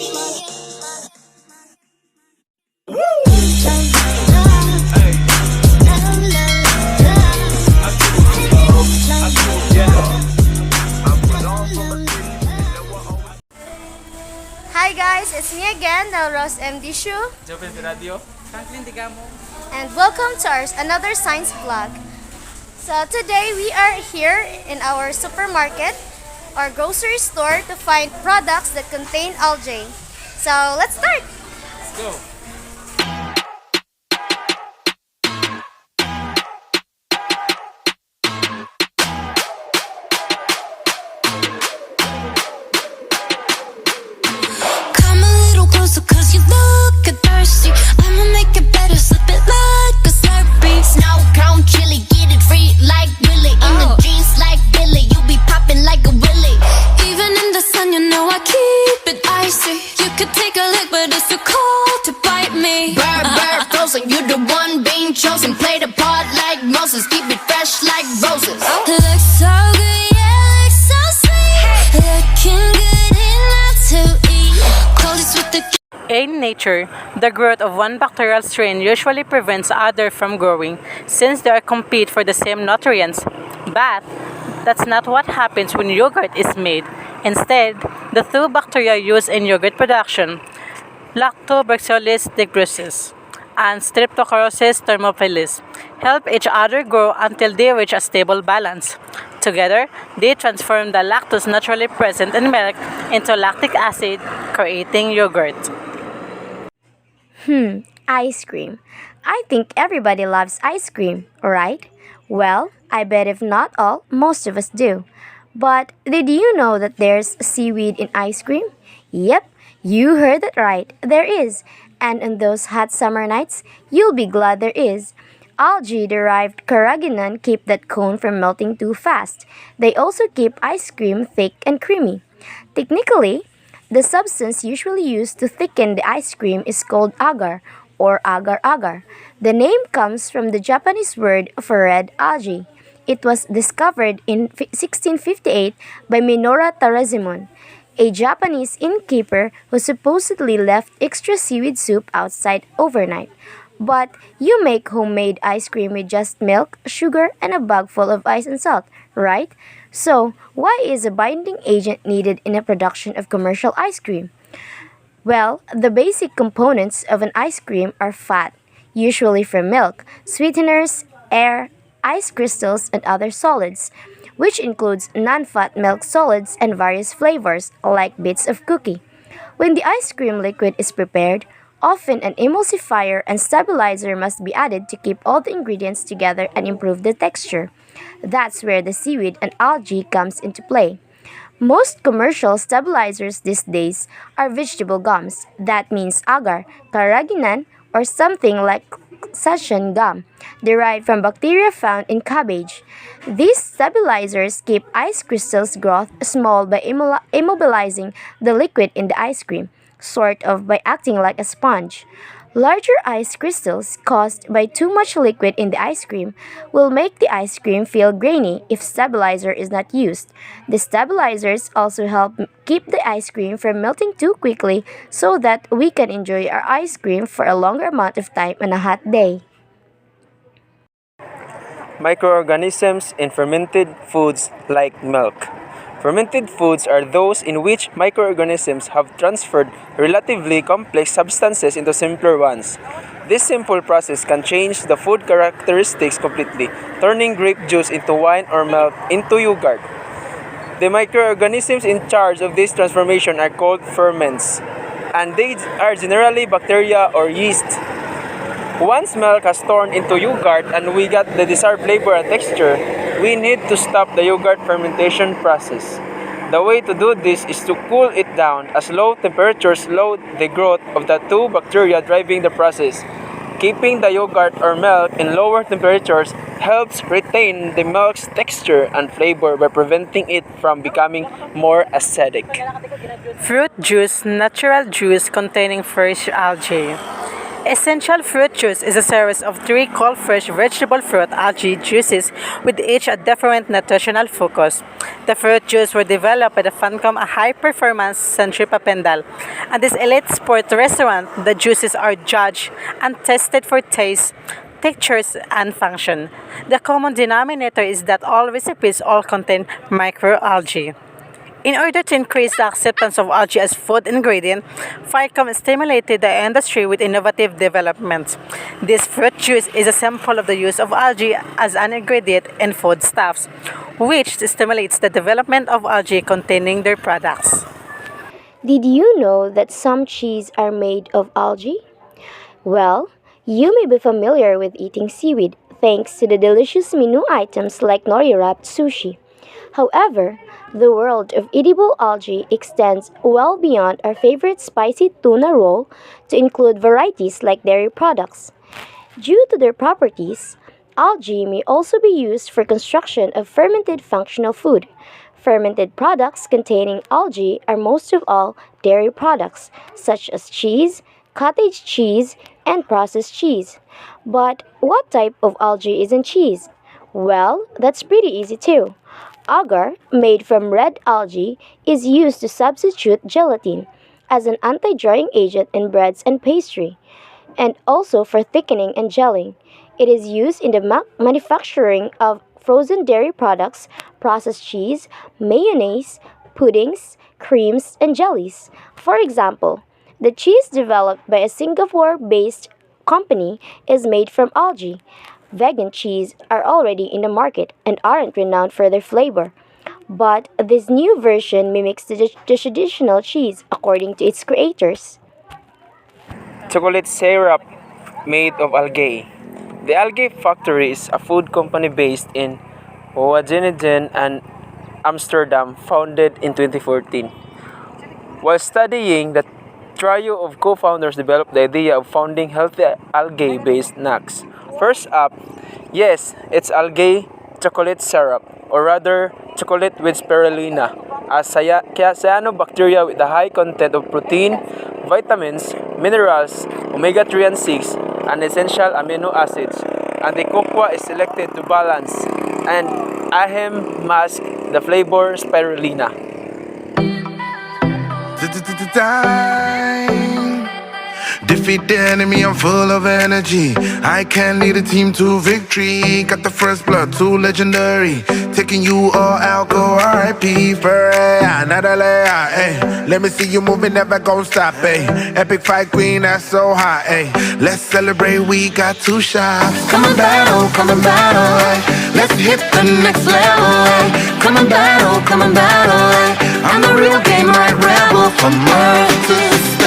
Hi guys, it's me again, Nelros MD Shu, Joven Radio, Franklin Digamo. and welcome to our another science vlog. So today we are here in our supermarket or grocery store to find products that contain algae. So let's start! Let's go. Come a little closer cause you look thirsty. I'ma make it better, slip it like a Slurpee. Snow cone chili, get it free like Willy. In the jeans like Billy, you be popping like a Willy. Even in the sun, you know I keep it icy. You could take a lick, but it's too cold to bite me. Bird, frozen, you the one being chosen. Play the part like Moses, keep it fresh like roses. Looks so good, yeah, looks so sweet. Looking good enough to eat. Clothes with the In nature, the growth of one bacterial strain usually prevents other from growing since they compete for the same nutrients. But that's not what happens when yogurt is made. Instead, the two bacteria used in yogurt production, Lactobacillus decrucis and Streptococcus thermophilus, help each other grow until they reach a stable balance. Together, they transform the lactose naturally present in milk into lactic acid, creating yogurt. Ice cream. I think everybody loves ice cream, right? Well, I bet if not all, most of us do. But did you know that there's seaweed in ice cream? Yep, you heard it right, there is. And on those hot summer nights, you'll be glad there is. Algae-derived carrageenan keep that cone from melting too fast. They also keep ice cream thick and creamy. Technically, the substance usually used to thicken the ice cream is called agar or agar-agar. The name comes from the Japanese word for red algae. It was discovered in 1658 by Minoru Tarazimon, a Japanese innkeeper who supposedly left extra seaweed soup outside overnight. But you make homemade ice cream with just milk, sugar, and a bag full of ice and salt, right? So, why is a binding agent needed in the production of commercial ice cream? Well, the basic components of an ice cream are fat, usually from milk, sweeteners, air, ice crystals, and other solids, which includes non-fat milk solids and various flavors like bits of cookie. When the ice cream liquid is prepared, often an emulsifier and stabilizer must be added to keep all the ingredients together and improve the texture. That's where the seaweed and algae comes into play. Most commercial stabilizers these days are vegetable gums. That means agar, carrageenan, or something like session gum, derived from bacteria found in cabbage. These stabilizers keep ice crystals' growth small by immobilizing the liquid in the ice cream, sort of by acting like a sponge. Larger ice crystals caused by too much liquid in the ice cream will make the ice cream feel grainy if stabilizer is not used. The stabilizers also help keep the ice cream from melting too quickly so that we can enjoy our ice cream for a longer amount of time on a hot day. Microorganisms in fermented foods like milk. Fermented foods are those in which microorganisms have transferred relatively complex substances into simpler ones. This simple process can change the food characteristics completely, turning grape juice into wine or milk into yogurt. The microorganisms in charge of this transformation are called ferments, and they are generally bacteria or yeast. Once milk has turned into yogurt and we got the desired flavor and texture, we need to stop the yogurt fermentation process. The way to do this is to cool it down as low temperatures slow the growth of the two bacteria driving the process. Keeping the yogurt or milk in lower temperatures helps retain the milk's texture and flavor by preventing it from becoming more acidic. Fruit juice, natural juice containing fresh algae. Essential fruit juice is a series of three cold fresh vegetable fruit algae juices with each a different nutritional focus. The fruit juice were developed by the Funcom, a high-performance centripetal. At this elite sport restaurant, the juices are judged and tested for taste, textures, and function. The common denominator is that all recipes all contain microalgae. In order to increase the acceptance of algae as food ingredient, FICOM stimulated the industry with innovative developments. This fruit juice is a sample of the use of algae as an ingredient in foodstuffs, which stimulates the development of algae containing their products. Did you know that some cheese are made of algae? Well, you may be familiar with eating seaweed thanks to the delicious menu items like nori wrapped sushi. However, the world of edible algae extends well beyond our favorite spicy tuna roll to include varieties like dairy products. Due to their properties, algae may also be used for construction of fermented functional food. Fermented products containing algae are most of all dairy products, such as cheese, cottage cheese, and processed cheese. But what type of algae is in cheese? Well, that's pretty easy too. Agar, made from red algae, is used to substitute gelatin as an anti-drying agent in breads and pastry, and also for thickening and gelling. It is used in the manufacturing of frozen dairy products, processed cheese, mayonnaise, puddings, creams, and jellies. For example, the cheese developed by a Singapore based company is made from algae. Vegan cheese are already in the market and aren't renowned for their flavor. But this new version mimics the traditional cheese according to its creators. Chocolate syrup made of algae. The Algae Factory is a food company based in Wageningen and Amsterdam, founded in 2014. While studying, the trio of co-founders developed the idea of founding healthy algae-based snacks. First up, yes, it's algae chocolate syrup, or rather, chocolate with spirulina, a cyanobacteria with a high content of protein, vitamins, minerals, omega-3 and 6, and essential amino acids. And the cocoa is selected to balance and ahem mask the flavor spirulina. Time. Defeat the enemy, I'm full of energy. I can lead a team to victory. Got the first blood, too legendary. Taking you all out, go RIP for another layer. Ay. Let me see you moving, never gon' stop. Ay. Epic fight queen, that's so hot. Ay. Let's celebrate, we got two shots. Come and battle, come and battle. Ay. Let's hit the next level. Ay. Come and battle, come and battle. Ay. I'm the real game, right rebel from Earth to